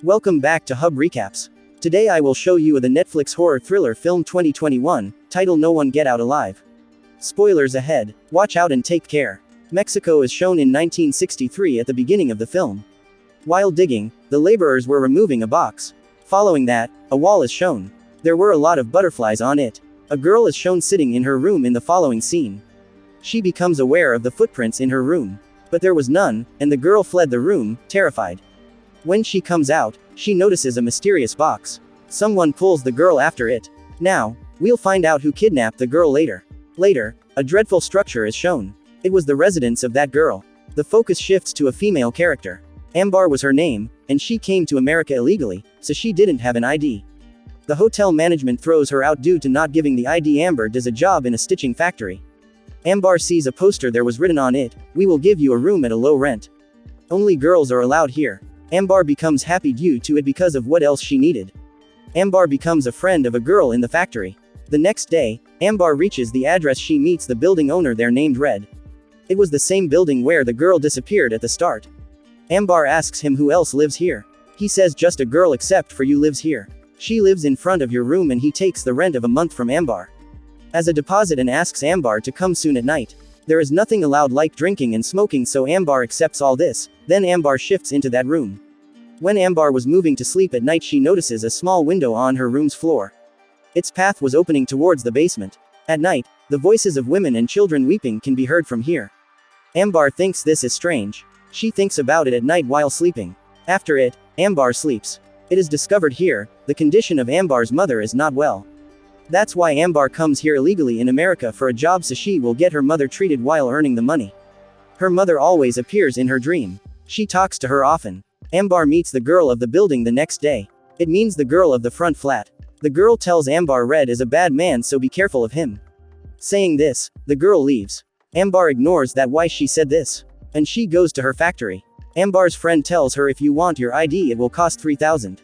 Welcome back to Hub Recaps. Today I will show you the Netflix horror thriller film 2021, titled NoOne Get Out Alive. Spoilers ahead, watch out and take care. Mexico is shown in 1963 at the beginning of the film. While digging, the laborers were removing a box. Following that, a wall is shown. There were a lot of butterflies on it. A girl is shown sitting in her room in the following scene. She becomes aware of the footprints in her room. But there was none, and the girl fled the room, terrified. When she comes out, she notices a mysterious box. Someone pulls the girl after it. Now, we'll find out who kidnapped the girl later. Later, a dreadful structure is shown. It was the residence of that girl. The focus shifts to a female character. Ambar was her name, and she came to America illegally, so she didn't have an ID. The hotel management throws her out due to not giving the ID. Ambar does a job in a stitching factory. Ambar sees a poster. There was written on it, "We will give you a room at a low rent. Only girls are allowed here." Ambar becomes happy due to it because of what else she needed. Ambar becomes a friend of a girl in the factory. The next day, Ambar reaches the address. She meets the building owner there named Red. It was the same building where the girl disappeared at the start. Ambar asks him who else lives here. He says just a girl except for you lives here. She lives in front of your room, and he takes the rent of a month from Ambar as a deposit and asks Ambar to come soon at night. There is nothing allowed like drinking and smoking, so Ambar accepts all this. Then Ambar shifts into that room. When Ambar was moving to sleep at night, she notices a small window on her room's floor. Its path was opening towards the basement. At night, the voices of women and children weeping can be heard from here. Ambar thinks this is strange. She thinks about it at night while sleeping. After it, Ambar sleeps. It is discovered here, the condition of Ambar's mother is not well. That's why Ambar comes here illegally in America for a job, so she will get her mother treated while earning the money. Her mother always appears in her dream. She talks to her often. Ambar meets the girl of the building the next day. It means the girl of the front flat. The girl tells Ambar Red is a bad man, so be careful of him. Saying this, the girl leaves. Ambar ignores that why she said this. And she goes to her factory. Ambar's friend tells her if you want your ID it will cost 3,000.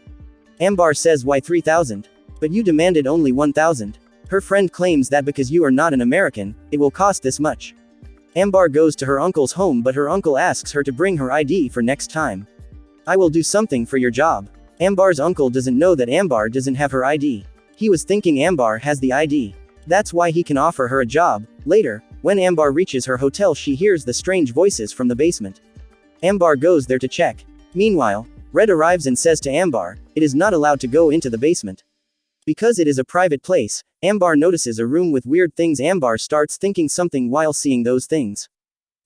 Ambar says why 3,000? But you demanded only 1,000. Her friend claims that because you are not an American, it will cost this much. Ambar goes to her uncle's home, but her uncle asks her to bring her ID for next time. I will do something for your job. Ambar's uncle doesn't know that Ambar doesn't have her ID. He was thinking Ambar has the ID. That's why he can offer her a job. Later, when Ambar reaches her hotel, she hears the strange voices from the basement. Ambar goes there to check. Meanwhile, Red arrives and says to Ambar, it is not allowed to go into the basement. Because it is a private place, Ambar notices a room with weird things. Ambar starts thinking something while seeing those things.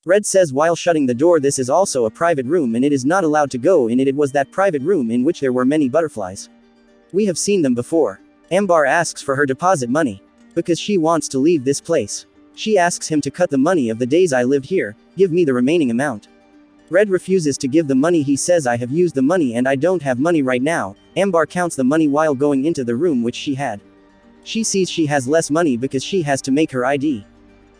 Red says while shutting the door this is also a private room and it is not allowed to go in it. It was that private room in which there were many butterflies. We have seen them before. Ambar asks for her deposit money. Because she wants to leave this place. She asks him to cut the money of the days I lived here, give me the remaining amount. Red refuses to give the money. He says I have used the money and I don't have money right now. Ambar counts the money while going into the room which she had. She sees she has less money because she has to make her ID.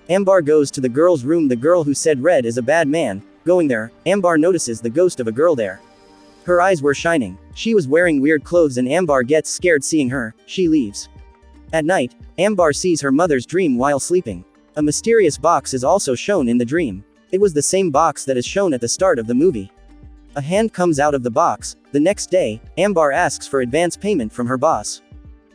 Ambar goes to the girl's room. The girl who said Red is a bad man. Going there, Ambar notices the ghost of a girl there. Her eyes were shining. She was wearing weird clothes and Ambar gets scared seeing her. She leaves. At night, Ambar sees her mother's dream while sleeping. A mysterious box is also shown in the dream. It was the same box that is shown at the start of the movie. A hand comes out of the box. The next day, Ambar asks for advance payment from her boss.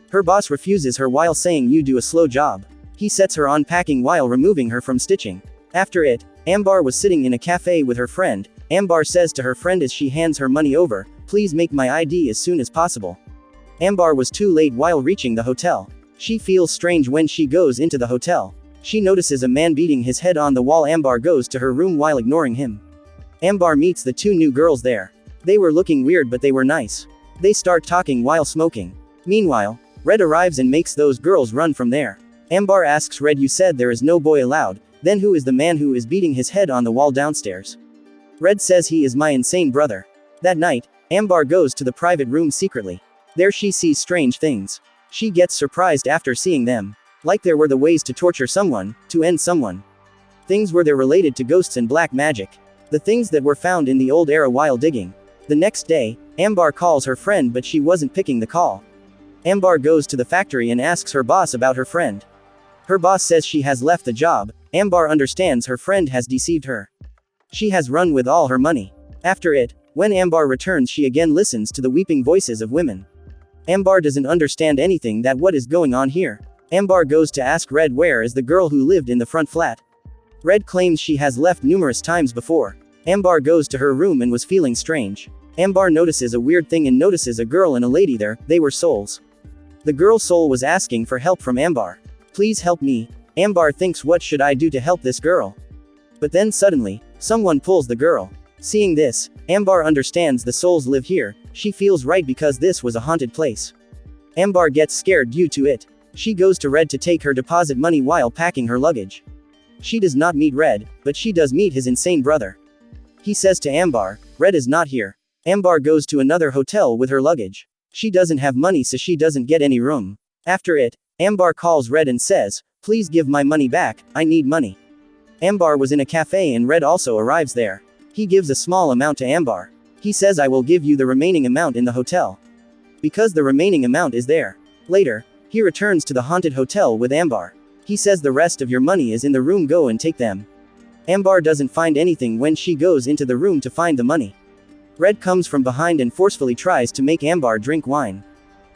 Her boss refuses her while saying you do a slow job. He sets her on packing while removing her from stitching. After it, Ambar was sitting in a cafe with her friend. Ambar says to her friend as she hands her money over, please make my ID as soon as possible. Ambar was too late while reaching the hotel. She feels strange when she goes into the hotel. She notices a man beating his head on the wall. Ambar goes to her room while ignoring him. Ambar meets the two new girls there. They were looking weird but they were nice. They start talking while smoking. Meanwhile, Red arrives and makes those girls run from there. Ambar asks Red, you said there is no boy allowed, then who is the man who is beating his head on the wall downstairs? Red says he is my insane brother. That night, Ambar goes to the private room secretly. There she sees strange things. She gets surprised after seeing them. Like there were the ways to torture someone, to end someone. Things were there related to ghosts and black magic. The things that were found in the old era while digging. The next day, Ambar calls her friend but she wasn't picking the call. Ambar goes to the factory and asks her boss about her friend. Her boss says she has left the job. Ambar understands her friend has deceived her. She has run with all her money. After it, When Ambar returns, she again listens to the weeping voices of women. Ambar doesn't understand anything that what is going on here. Ambar goes to ask Red where is the girl who lived in the front flat. Red claims she has left numerous times before. Ambar goes to her room and was feeling strange. Ambar notices a weird thing and notices a girl and a lady there, they were souls. The girl's soul was asking for help from Ambar. Please help me. Ambar thinks, what should I do to help this girl? But then suddenly, someone pulls the girl. Seeing this, Ambar understands the souls live here. She feels right because this was a haunted place. Ambar gets scared due to it. She goes to Red to take her deposit money while packing her luggage. She does not meet Red, but she does meet his insane brother. He says to Ambar, Red is not here. Ambar goes to another hotel with her luggage. She doesn't have money, so she doesn't get any room. After it, Ambar calls Red and says, please give my money back, I need money. Ambar was in a cafe and Red also arrives there. He gives a small amount to Ambar. He says, I will give you the remaining amount in the hotel. Because the remaining amount is there. Later, he returns to the haunted hotel with Ambar. He says the rest of your money is in the room, go and take them. Ambar doesn't find anything when she goes into the room to find the money. Red comes from behind and forcefully tries to make Ambar drink wine.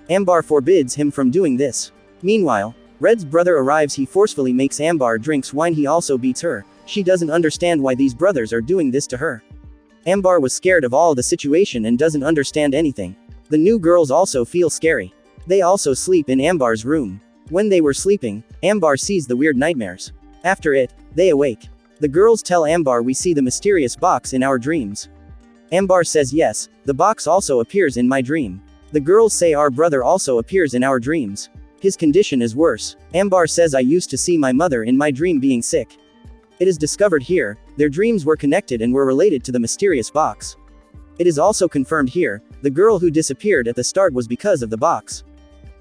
Ambar forbids him from doing this. Meanwhile, Red's brother arrives, he forcefully makes Ambar drinks wine, he also beats her. She doesn't understand why these brothers are doing this to her. Ambar was scared of all the situation and doesn't understand anything. The new girls also feel scary. They also sleep in Ambar's room. When they were sleeping, Ambar sees the weird nightmares. After it, they awake. The girls tell Ambar, we see the mysterious box in our dreams. Ambar says yes, the box also appears in my dream. The girls say our brother also appears in our dreams. His condition is worse. Ambar says, I used to see my mother in my dream being sick. It is discovered here, their dreams were connected and were related to the mysterious box. It is also confirmed here, the girl who disappeared at the start was because of the box.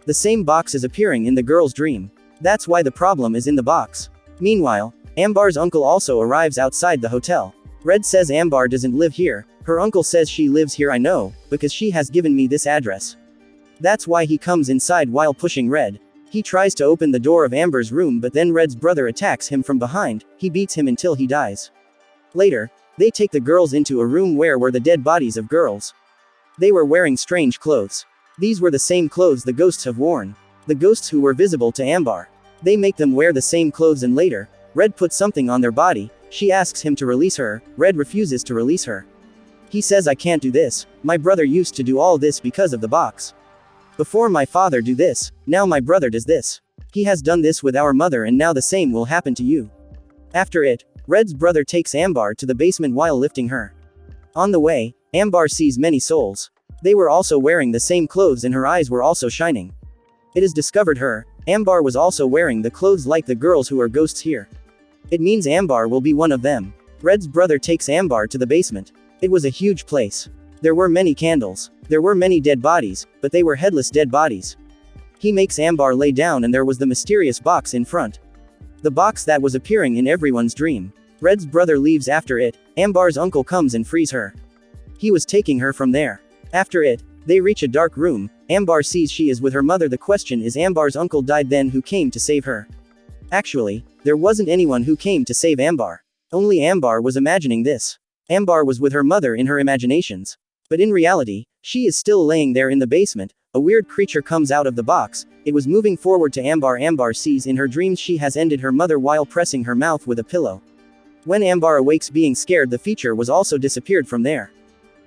The same box is appearing in the girl's dream. That's why the problem is in the box. Meanwhile, Ambar's uncle also arrives outside the hotel. Red says Ambar doesn't live here. Her uncle says she lives here, I know, because she has given me this address. That's why he comes inside while pushing Red. He tries to open the door of Ambar's room, but then Red's brother attacks him from behind. He beats him until he dies. Later, they take the girls into a room where were the dead bodies of girls. They were wearing strange clothes. These were the same clothes the ghosts have worn. The ghosts who were visible to Ambar. They make them wear the same clothes and later, Red puts something on their body. She asks him to release her. Red refuses to release her. He says, I can't do this. My brother used to do all this because of the box. Before my father do this, now my brother does this. He has done this with our mother and now the same will happen to you. After it, Red's brother takes Ambar to the basement while lifting her. On the way, Ambar sees many souls. They were also wearing the same clothes and her eyes were also shining. It is discovered her, Ambar was also wearing the clothes like the girls who are ghosts here. It means Ambar will be one of them. Red's brother takes Ambar to the basement. It was a huge place. There were many candles. There were many dead bodies, but they were headless dead bodies. He makes Ambar lay down and there was the mysterious box in front. The box that was appearing in everyone's dream. Red's brother leaves after it, Ambar's uncle comes and frees her. He was taking her from there. After it, they reach a dark room, Ambar sees she is with her mother. The question is, Ambar's uncle died then, who came to save her? Actually, there wasn't anyone who came to save Ambar. Only Ambar was imagining this. Ambar was with her mother in her imaginations. But in reality, she is still laying there in the basement. A weird creature comes out of the box. It was moving forward to Ambar. Ambar sees in her dreams she has ended her mother while pressing her mouth with a pillow. When Ambar awakes being scared, the feature was also disappeared from there.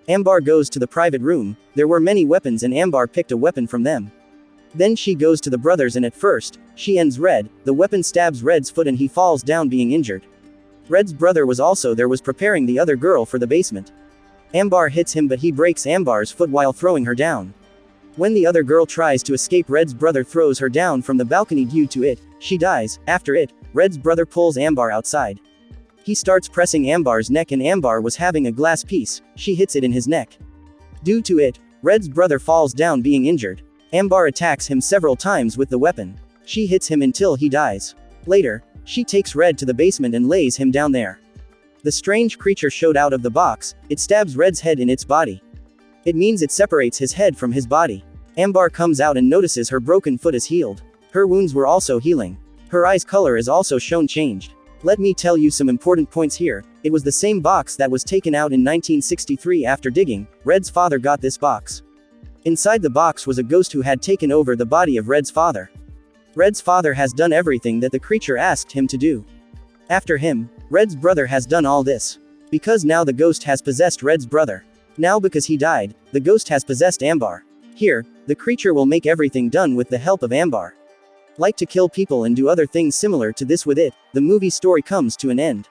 Ambar goes to the private room. There were many weapons and Ambar picked a weapon from them. Then she goes to the brothers and at first, she ends Red. The weapon stabs Red's foot and he falls down being injured. Red's brother was also there, was preparing the other girl for the basement. Ambar hits him but he breaks Ambar's foot while throwing her down. When the other girl tries to escape, Red's brother throws her down from the balcony. Due to it, she dies. After it, Red's brother pulls Ambar outside. He starts pressing Ambar's neck and Ambar was having a glass piece. She hits it in his neck. Due to it, Red's brother falls down being injured. Ambar attacks him several times with the weapon. She hits him until he dies. Later, she takes Red to the basement and lays him down there. The strange creature showed out of the box. It stabs Red's head in its body. It means it separates his head from his body. Ambar comes out and notices her broken foot is healed. Her wounds were also healing. Her eyes color is also shown changed. Let me tell you some important points here. It was the same box that was taken out in 1963 after digging. Red's father got this box. Inside the box was a ghost who had taken over the body of Red's father. Red's father has done everything that the creature asked him to do. After him, Red's brother has done all this. Because now the ghost has possessed Red's brother. Now because he died, the ghost has possessed Ambar. Here, the creature will make everything done with the help of Ambar. Like to kill people and do other things similar to this with it, the movie story comes to an end.